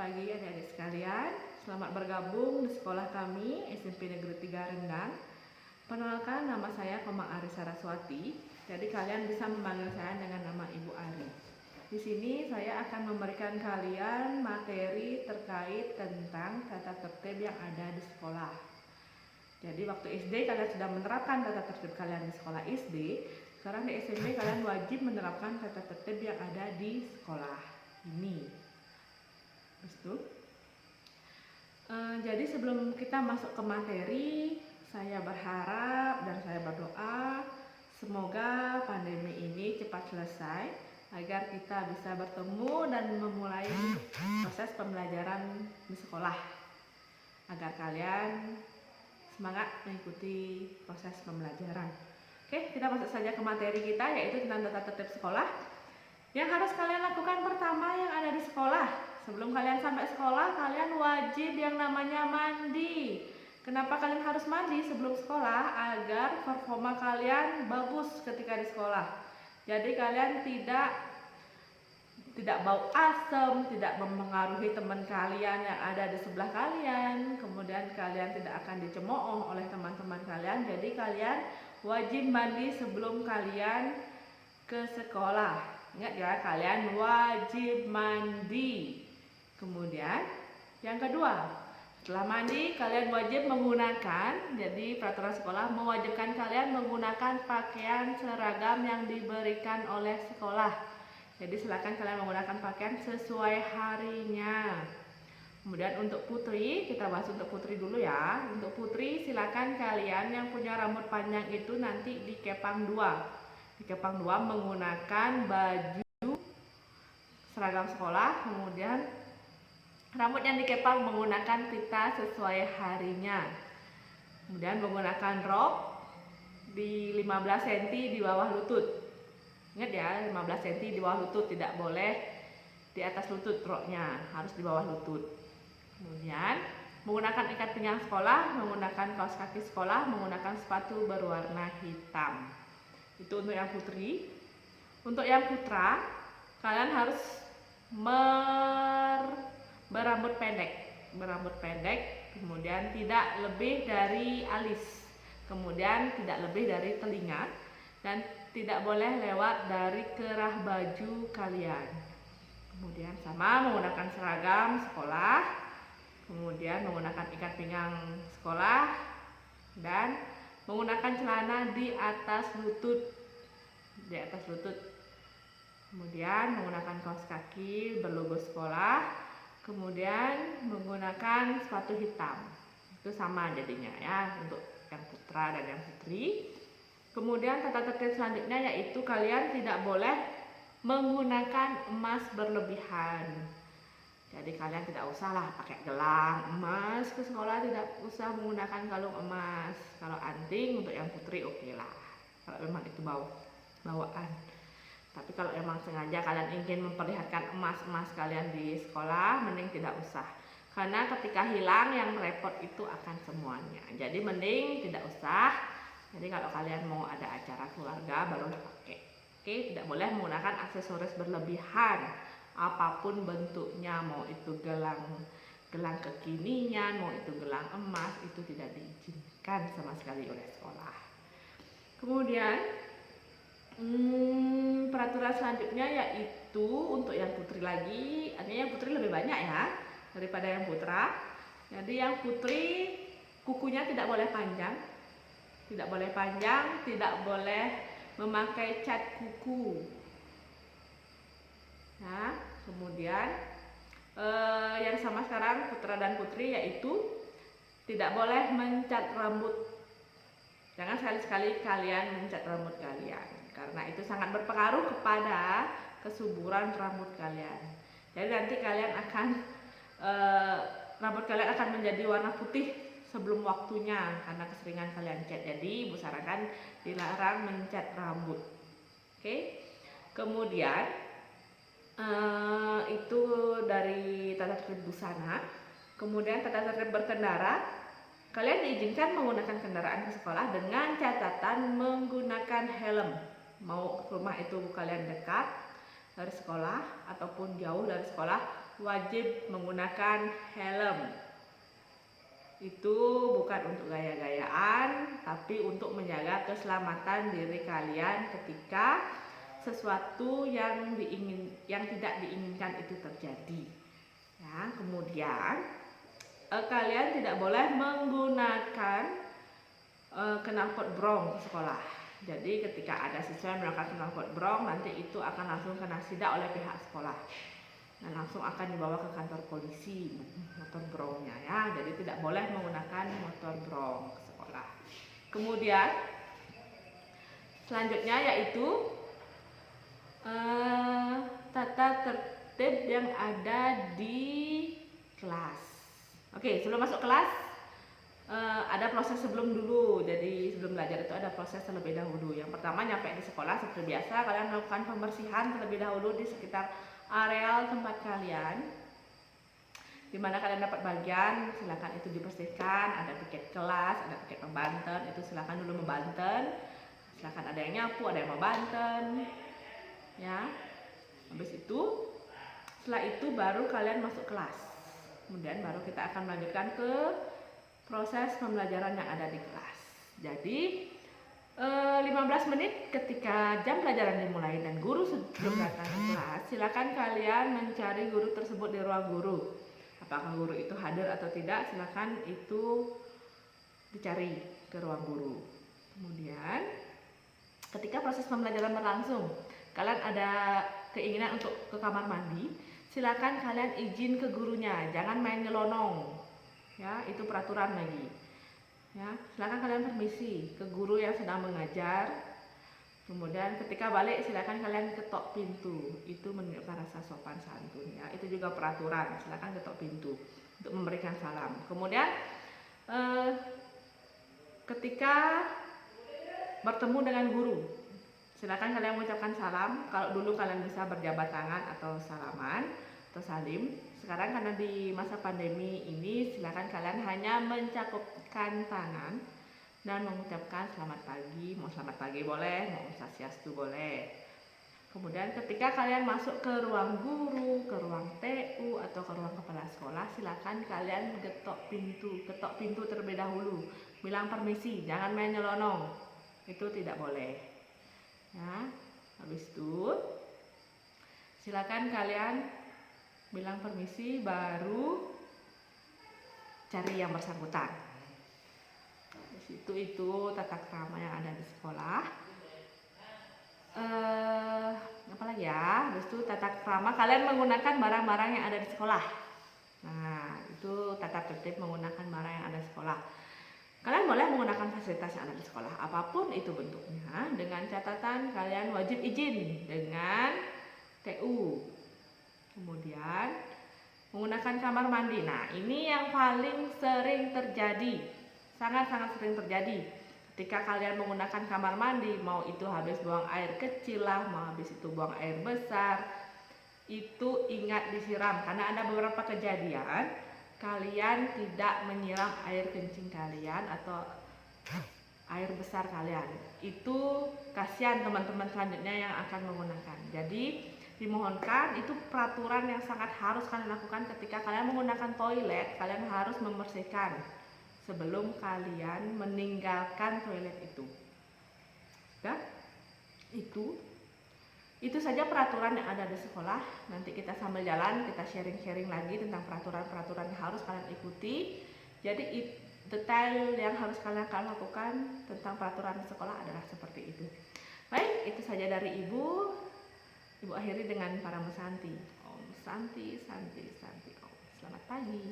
pagi adik-adik sekalian. Selamat bergabung di sekolah kami SMP Negeri 3 Rendang. Perkenalkan, nama saya Komang Ari Saraswati. Jadi kalian bisa memanggil saya dengan nama Ibu Ari. Di sini saya akan memberikan kalian materi terkait tentang tata tertib yang ada di sekolah. Jadi waktu SD kalian sudah menerapkan tata tertib kalian di sekolah SD. Sekarang di SMP kalian wajib menerapkan tata tertib yang ada di sekolah ini. Jadi sebelum kita masuk ke materi, saya berharap dan saya berdoa semoga pandemi ini cepat selesai agar kita bisa bertemu dan memulai proses pembelajaran di sekolah, agar kalian semangat mengikuti proses pembelajaran. Oke, kita masuk saja ke materi kita, yaitu tentang tata tertib sekolah. Yang harus kalian lakukan pertama yang ada di sekolah, sebelum kalian sampai sekolah, kalian wajib yang namanya mandi. Kenapa kalian harus mandi sebelum sekolah? Agar performa kalian bagus ketika di sekolah. Jadi kalian tidak bau asam, tidak mempengaruhi teman kalian yang ada di sebelah kalian. Kemudian kalian tidak akan dicemooh oleh teman-teman kalian. Jadi kalian wajib mandi sebelum kalian ke sekolah. Ingat ya, kalian wajib mandi. Kemudian yang kedua, setelah mandi kalian wajib menggunakan, jadi peraturan sekolah mewajibkan kalian menggunakan pakaian seragam yang diberikan oleh sekolah. Jadi silakan kalian menggunakan pakaian sesuai harinya. Kemudian untuk putri, kita bahas untuk putri dulu ya. Untuk putri silakan kalian yang punya rambut panjang itu nanti dikepang dua. Dikepang dua menggunakan baju seragam sekolah, kemudian rambut yang dikepang menggunakan pita sesuai harinya. Kemudian menggunakan rok di 15 cm di bawah lutut. Ingat ya, 15 cm di bawah lutut, tidak boleh di atas lutut roknya, harus di bawah lutut. Kemudian menggunakan ikat pinggang sekolah, menggunakan kaos kaki sekolah, menggunakan sepatu berwarna hitam. Itu untuk yang putri. Untuk yang putra, kalian harus berambut pendek, kemudian tidak lebih dari alis, kemudian tidak lebih dari telinga, dan tidak boleh lewat dari kerah baju kalian. Kemudian sama menggunakan seragam sekolah, kemudian menggunakan ikat pinggang sekolah, dan menggunakan celana di atas lutut, kemudian menggunakan kaos kaki berlogo sekolah, kemudian menggunakan sepatu hitam. Itu sama jadinya ya untuk yang putra dan yang putri. Kemudian tata tertib selanjutnya yaitu kalian tidak boleh menggunakan emas berlebihan. Jadi kalian tidak usahlah pakai gelang emas ke sekolah, tidak usah menggunakan kalung emas. Kalau anting untuk yang putri oke lah, kalau memang itu bawaan. Tapi kalau memang sengaja kalian ingin memperlihatkan emas-emas kalian di sekolah, mending tidak usah. Karena ketika hilang yang repot itu akan semuanya. Jadi mending tidak usah. Jadi kalau kalian mau ada acara keluarga baru pakai. Oke, tidak boleh menggunakan aksesoris berlebihan. Apapun bentuknya, mau itu gelang kekinian, mau itu gelang emas, itu tidak diizinkan sama sekali oleh sekolah. Kemudian peraturan selanjutnya yaitu untuk yang putri lagi, artinya yang putri lebih banyak ya daripada yang putra. Jadi yang putri kukunya tidak boleh panjang, tidak boleh memakai cat kuku. Nah, kemudian yang sama sekarang putra dan putri yaitu tidak boleh mencat rambut. Jangan sekali-sekali kalian mencat rambut kalian, karena itu sangat berpengaruh kepada kesuburan rambut kalian. Jadi nanti rambut kalian akan menjadi warna putih sebelum waktunya karena keseringan kalian cat. Jadi Ibu sarankan dilarang mencat rambut. Oke. Kemudian itu dari tata tertib busana. Kemudian tata tertib berkendara, kalian diizinkan menggunakan kendaraan ke sekolah dengan catatan menggunakan helm. Mau rumah itu kalian dekat dari sekolah ataupun jauh dari sekolah, wajib menggunakan helm. Itu bukan untuk gaya-gayaan, tapi untuk menjaga keselamatan diri kalian ketika sesuatu yang tidak diinginkan itu terjadi. Ya, kemudian kalian tidak boleh menggunakan knalpot brong ke sekolah. Jadi ketika ada siswa yang melakukan knalpot brong, nanti itu akan langsung kena sidak oleh pihak sekolah dan langsung akan dibawa ke kantor polisi motor brongnya ya. Jadi tidak boleh menggunakan motor brong ke sekolah. Kemudian selanjutnya yaitu tata tertib yang ada di kelas. Oke, sebelum masuk kelas ada proses sebelum dulu. Jadi sebelum belajar itu ada proses terlebih dahulu. Yang pertama, nyampe di sekolah seperti biasa kalian melakukan pembersihan terlebih dahulu di sekitar areal tempat kalian. Dimana kalian dapat bagian, silakan itu dibersihkan. Ada piket kelas, ada piket membanten, itu silakan dulu membanten. Silakan ada yang nyapu, ada yang membanten. Ya. Habis itu, setelah itu baru kalian masuk kelas. Kemudian baru kita akan melanjutkan ke proses pembelajaran yang ada di kelas. Jadi 15 menit ketika jam pelajaran dimulai dan guru sebelum datang ke kelas, silakan kalian mencari guru tersebut di ruang guru. Apakah guru itu hadir atau tidak, silakan itu dicari ke ruang guru. Kemudian ketika proses pembelajaran berlangsung, kalian ada keinginan untuk ke kamar mandi, silakan kalian izin ke gurunya, jangan main nyelonong. Ya, itu peraturan lagi. Ya, silakan kalian permisi ke guru yang sedang mengajar. Kemudian ketika balik silakan kalian ketok pintu. Itu menunjukkan rasa sopan santun ya. Itu juga peraturan. Silakan ketok pintu untuk memberikan salam. Kemudian ketika bertemu dengan guru, silakan kalian mengucapkan salam. Kalau dulu kalian bisa berjabat tangan atau salaman atau salim. Sekarang karena di masa pandemi ini, silakan kalian hanya mencakupkan tangan dan mengucapkan selamat pagi. Mau selamat pagi boleh, mau swastiastu boleh. Kemudian ketika kalian masuk ke ruang guru, ke ruang TU atau ke ruang kepala sekolah, silakan kalian ketok pintu terlebih dahulu. Bilang permisi, jangan main nyelonong. Itu tidak boleh. Ya, habis itu silakan kalian bilang permisi, baru cari yang bersangkutan. Itu tata krama yang ada di sekolah. Apalagi ya? Habis itu tata krama kalian menggunakan barang-barang yang ada di sekolah. Nah, itu tata tertib menggunakan barang yang ada di sekolah. Kalian boleh menggunakan fasilitas yang ada di sekolah, apapun itu bentuknya, dengan catatan kalian wajib izin dengan TU. Kemudian menggunakan kamar mandi. Nah, ini yang paling sering terjadi, sangat-sangat sering terjadi. Ketika kalian menggunakan kamar mandi, mau itu habis buang air kecil lah, mau habis itu buang air besar, itu ingat disiram. Karena ada beberapa kejadian kalian tidak menyiram air kencing kalian atau air besar kalian. Itu kasihan teman-teman selanjutnya yang akan menggunakan. Jadi dimohonkan, itu peraturan yang sangat harus kalian lakukan ketika kalian menggunakan toilet. Kalian harus membersihkan sebelum kalian meninggalkan toilet itu. Ya, itu saja peraturan yang ada di sekolah. Nanti kita sambil jalan kita sharing-sharing lagi tentang peraturan-peraturan yang harus kalian ikuti. Jadi detail yang harus kalian lakukan tentang peraturan sekolah adalah seperti itu. Baik, itu saja dari Ibu. Ibu akhiri dengan para mesanti. Om Santi, Santi, Santi. Om. Selamat pagi.